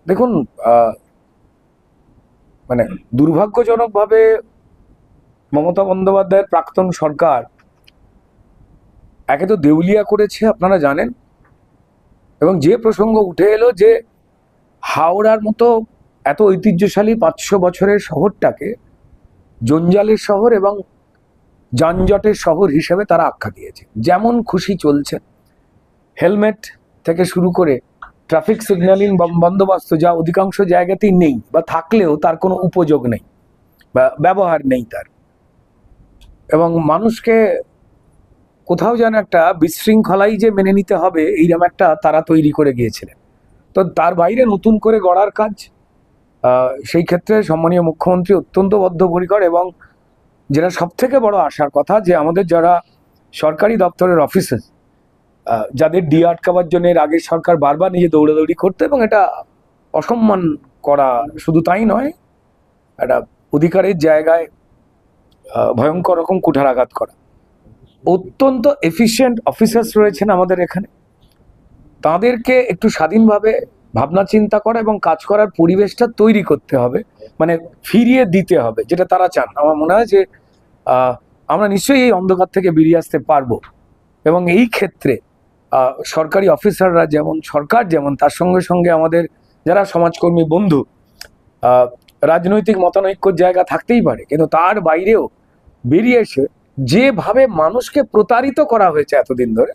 দেখুন, মানে দুর্ভাগ্যজনকভাবে মমতা বন্দ্যোপাধ্যায়ের প্রাক্তন সরকার একে তো দেউলিয়া করেছে, আপনারা জানেন, এবং যে প্রসঙ্গ উঠে এলো যে হাওড়ার মতো এত ঐতিহ্যশালী 500 বছরের শহরটাকে জঞ্জালের শহর এবং যানজটের শহর হিসেবে তারা আখ্যা দিয়েছে। যেমন খুশি চলছে, হেলমেট থেকে শুরু করে ট্রাফিক সিগন্যালিং বন্দোবস্ত যা অধিকাংশ জায়গাতেই নেই, বা থাকলেও তার কোনো উপযোগ নেই বা ব্যবহার নেই তার, এবং মানুষকে কোথাও যেন একটা বিশৃঙ্খলাই যে মেনে নিতে হবে এইরকম একটা তারা তৈরি করে গিয়েছিলেন। তো তার বাইরে নতুন করে গড়ার কাজ, সেই ক্ষেত্রে সম্মানীয় মুখ্যমন্ত্রী অত্যন্ত বদ্ধপরিকর, এবং যেটা সব থেকে বড় আশার কথা যে আমাদের যারা সরকারি দপ্তরের অফিসার, যাদের ডি আটকাবার জন্য এর আগের সরকার বারবার নিজে দৌড়াদৌড়ি করতো, এবং এটা অসম্মান করা শুধু তাই নয়, একটা অধিকারের জায়গায় ভয়ঙ্কর রকম কুঠারাঘাত করা। অত্যন্ত এফিশিয়েন্ট অফিসার্স রয়েছেন আমাদের এখানে, তাদেরকে একটু স্বাধীনভাবে ভাবনা চিন্তা করা এবং কাজ করার পরিবেশটা তৈরি করতে হবে, মানে ফিরিয়ে দিতে হবে, যেটা তারা চান। আমার মনে হয় যে আমরা নিশ্চয়ই এই অন্ধকার থেকে বেরিয়ে আসতে পারবো, এবং এই ক্ষেত্রে সরকারি অফিসাররা যেমন, সরকার যেমন, তার সঙ্গে সঙ্গে আমাদের যারা সমাজকর্মী বন্ধু, রাজনৈতিক মতানৈক্যর জায়গা থাকতেই পারে, কিন্তু তার বাইরেও বেরিয়ে এসে যেভাবে মানুষকে প্রতারিত করা হয়েছে এতদিন ধরে,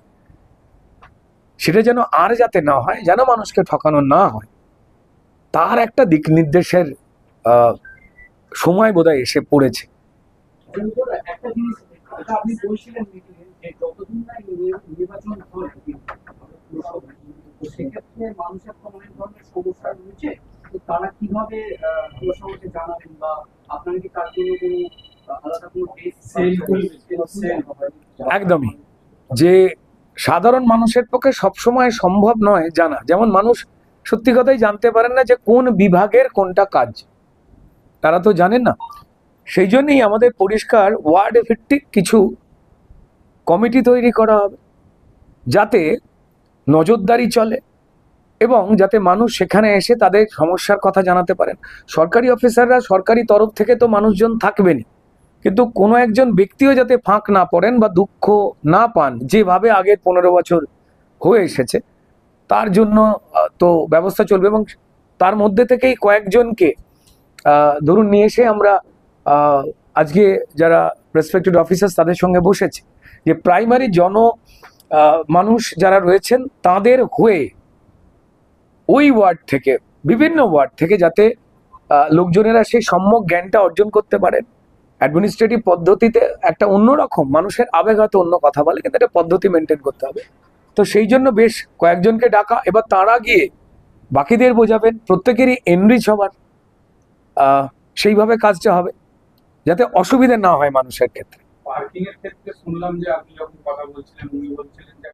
সেটা যেন আর যাতে না হয়, যেন মানুষকে ঠকানো না হয়, তার একটা দিক নির্দেশের সময় বোধহয় এসে পড়েছে। একদমই, যে সাধারণ মানুষের পক্ষে সবসময় সম্ভব নয় জানা। যেমন মানুষ সত্যি কথাই জানতে পারেন না যে কোন বিভাগের কোনটা কাজ, তারা তো জানেন না। সেই জন্যই আমাদের পরিষ্কার ওয়ার্ড ভিত্তিক কিছু কমিটি তৈরি করা হবে, যাতে নজরদারি চলে এবং যাতে মানুষ সেখানে এসে তাদের সমস্যার কথা জানাতে পারেন। সরকারি অফিসাররা সরকারি তরফ থেকে তো মানুষজন থাকবেনই, কিন্তু কোনো একজন ব্যক্তিও যাতে ফাঁক না পড়েন বা দুঃখ না পান, যেভাবে আগের 15 বছর হয়ে এসেছে, তার জন্য তো ব্যবস্থা চলবে। এবং তার মধ্যে থেকেই কয়েকজনকে ধরুন নিয়ে এসে আমরা আজকে যারা রেসপেক্টেড অফিসার্স তাদের সঙ্গে বসেছি, যে প্রাইমারি মানুষ যারা রয়েছেন তাদের হয়ে ওই ওয়ার্ড থেকে, বিভিন্ন ওয়ার্ড থেকে, যাতে লোকজনেরা সেই সম্যক জ্ঞানটা অর্জন করতে পারেন। অ্যাডমিনিস্ট্রেটিভ পদ্ধতিতে একটা অন্যরকম, মানুষের আবেগ হয়তো অন্য কথা বলে, কিন্তু একটা পদ্ধতি মেনটেন করতে হবে। তো সেই জন্য বেশ কয়েকজনকে ডাকা, এবার তারা গিয়ে বাকিদের বোঝাবেন, প্রত্যেকেরই এনরিচ হবার সেইভাবে কাজটা হবে, যাতে অসুবিধা না হয় মানুষের ক্ষেত্রে। পার্কিং এর ক্ষেত্রে শুনলাম যে আপনি যখন কথা বলছিলেন উনি বলছিলেন